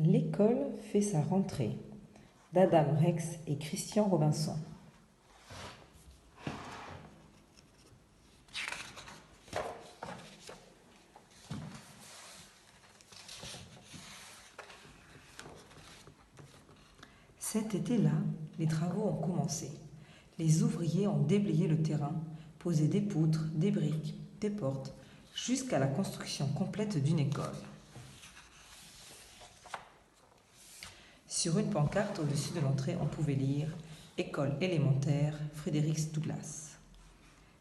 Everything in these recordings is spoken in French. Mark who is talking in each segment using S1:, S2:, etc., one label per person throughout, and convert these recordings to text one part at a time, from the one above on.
S1: L'école fait sa rentrée d'Adam Rex et Christian Robinson. Cet été-là, les travaux ont commencé. Les ouvriers ont déblayé le terrain, posé des poutres, des briques, des portes, jusqu'à la construction complète d'une école. Sur une pancarte au-dessus de l'entrée, on pouvait lire « École élémentaire Frédéric Douglas ».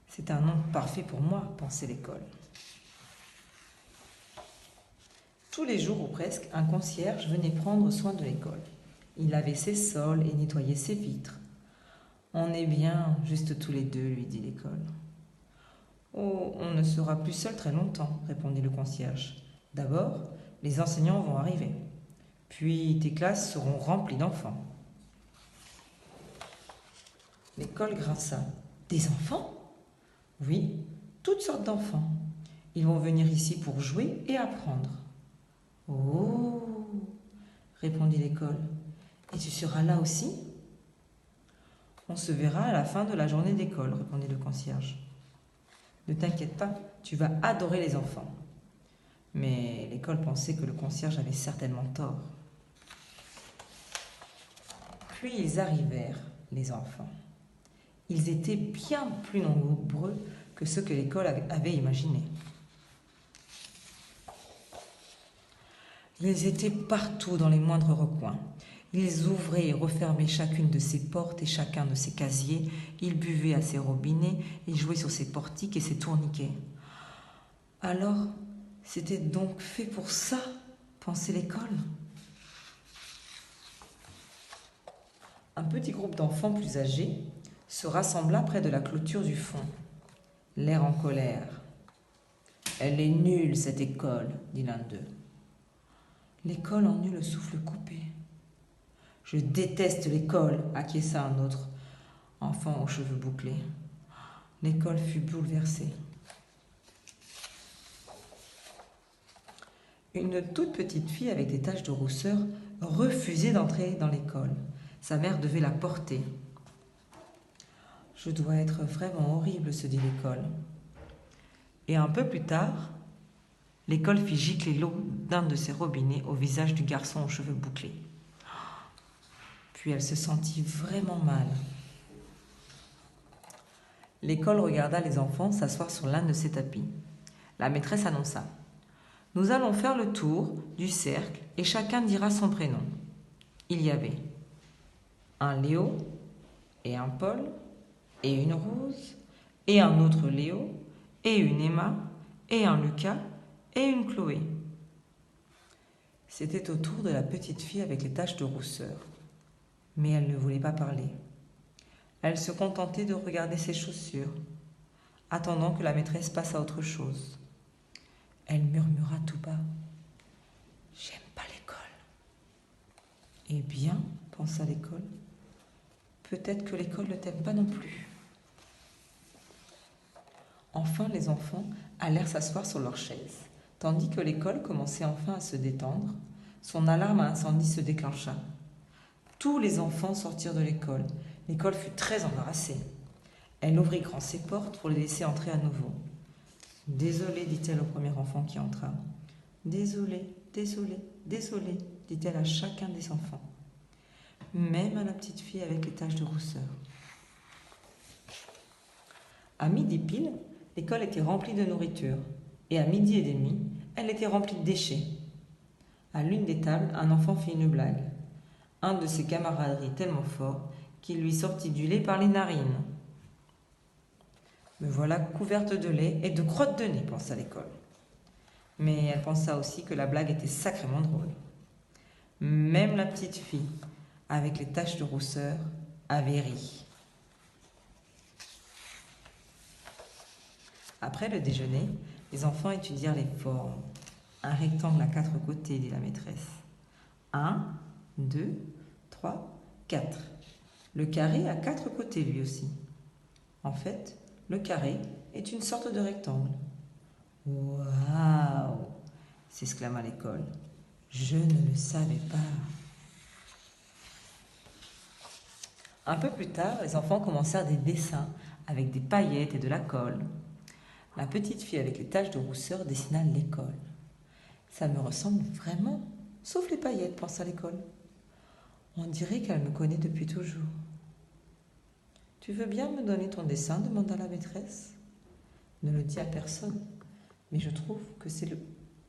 S1: C'est un nom parfait pour moi, pensait l'école. Tous les jours ou presque, un concierge venait prendre soin de l'école. Il lavait ses sols et nettoyait ses vitres. « On est bien, juste tous les deux, lui dit l'école. »« Oh, on ne sera plus seul très longtemps, répondit le concierge. D'abord, les enseignants vont arriver. Puis tes classes seront remplies d'enfants. » L'école grinça. « Des enfants ? » ?»« Oui, toutes sortes d'enfants. Ils vont venir ici pour jouer et apprendre. »« Oh !» répondit l'école. « Et tu seras là aussi ? » ?»« On se verra à la fin de la journée d'école, répondit le concierge. « Ne t'inquiète pas, tu vas adorer les enfants. » Mais l'école pensait que le concierge avait certainement tort. Puis ils arrivèrent, les enfants. Ils étaient bien plus nombreux que ceux que l'école avait imaginés. Ils étaient partout dans les moindres recoins. Ils ouvraient et refermaient chacune de ses portes et chacun de ses casiers. Ils buvaient à ses robinets, ils jouaient sur ses portiques et ses tourniquets. Alors, c'était donc fait pour ça, pensait l'école. Un petit groupe d'enfants plus âgés se rassembla près de la clôture du fond, l'air en colère. « Elle est nulle, cette école, » dit l'un d'eux. L'école en eut le souffle coupé. « Je déteste l'école, » acquiesça un autre enfant aux cheveux bouclés. L'école fut bouleversée. Une toute petite fille avec des taches de rousseur refusait d'entrer dans l'école. Sa mère devait la porter. « Je dois être vraiment horrible, » se dit l'école. Et un peu plus tard, l'école fit gicler l'eau d'un de ses robinets au visage du garçon aux cheveux bouclés. Puis elle se sentit vraiment mal. L'école regarda les enfants s'asseoir sur l'un de ses tapis. La maîtresse annonça : « Nous allons faire le tour du cercle et chacun dira son prénom. » Il y avait un Léo et un Paul et une Rose et un autre Léo et une Emma et un Lucas et une Chloé. C'était au tour de la petite fille avec les taches de rousseur. Mais elle ne voulait pas parler. Elle se contentait de regarder ses chaussures, attendant que la maîtresse passe à autre chose. Elle murmura tout bas : « J'aime pas l'école. » Eh bien, pensa l'école, peut-être que l'école ne t'aime pas non plus. Enfin, les enfants allèrent s'asseoir sur leurs chaises. Tandis que l'école commençait enfin à se détendre, son alarme à incendie se déclencha. Tous les enfants sortirent de l'école. L'école fut très embarrassée. Elle ouvrit grand ses portes pour les laisser entrer à nouveau. « Désolée, dit-elle au premier enfant qui entra. « Désolée, désolée, désolée, dit-elle à chacun des enfants, même à la petite fille avec les taches de rousseur. » À midi pile, l'école était remplie de nourriture, et à midi et demi, elle était remplie de déchets. À l'une des tables, un enfant fit une blague. Un de ses camarades rit tellement fort qu'il lui sortit du lait par les narines. « Me voilà couverte de lait et de crottes de nez, » pensa l'école. Mais elle pensa aussi que la blague était sacrément drôle. Même la petite fille, avec les taches de rousseur, avait ri. Après le déjeuner, les enfants étudièrent les formes. Un rectangle à 4 côtés, dit la maîtresse. 1, 2, 3, 4. Le carré a 4 côtés lui aussi. En fait, le carré est une sorte de rectangle. « Waouh !» s'exclama l'école. « Je ne le savais pas. Un peu plus tard, les enfants commencèrent des dessins avec des paillettes et de la colle. La petite fille avec les taches de rousseur dessina l'école. Ça me ressemble vraiment, sauf les paillettes, pensa l'école. On dirait qu'elle me connaît depuis toujours. Tu veux bien me donner ton dessin demanda la maîtresse. Ne le dis à personne, mais je trouve que c'est le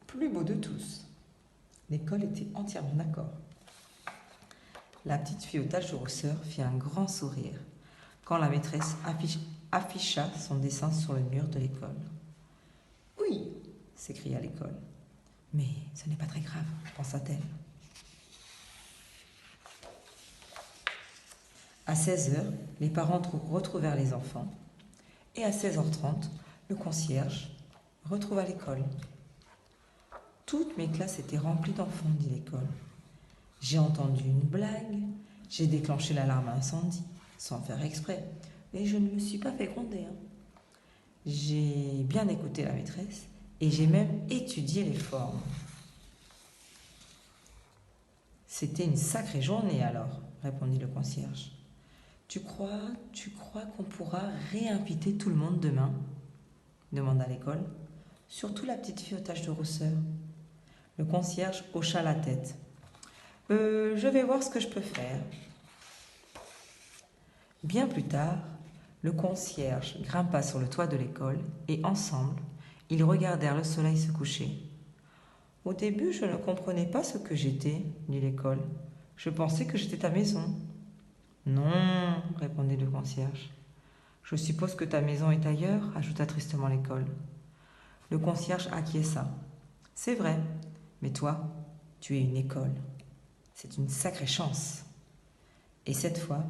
S1: plus beau de tous. L'école était entièrement d'accord. La petite fille aux taches de rousseur fit un grand sourire quand la maîtresse afficha son dessin sur le mur de l'école. Oui, s'écria l'école. Mais ce n'est pas très grave, pensa-t-elle. À 16 heures, les parents retrouvèrent les enfants et à 16h30, le concierge retrouva l'école. Toutes mes classes étaient remplies d'enfants, dit l'école. J'ai entendu une blague, j'ai déclenché l'alarme incendie, sans faire exprès, mais je ne me suis pas fait gronder. J'ai bien écouté la maîtresse et j'ai même étudié les formes. C'était une sacrée journée alors, répondit le concierge. Tu crois qu'on pourra réinviter tout le monde demain demanda l'école, surtout la petite fille aux taches de rousseur. Le concierge hocha la tête. Je vais voir ce que je peux faire. Bien plus tard, le concierge grimpa sur le toit de l'école et ensemble, ils regardèrent le soleil se coucher. Au début, je ne comprenais pas ce que j'étais, dit l'école. Je pensais que j'étais ta maison. Non, répondit le concierge. Je suppose que ta maison est ailleurs, ajouta tristement l'école. Le concierge acquiesça. C'est vrai, mais toi, tu es une école. C'est une sacrée chance. Et cette fois,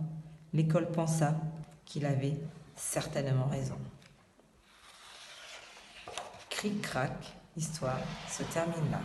S1: l'école pensa qu'il avait certainement raison. Cric-crac, l'histoire se termine là.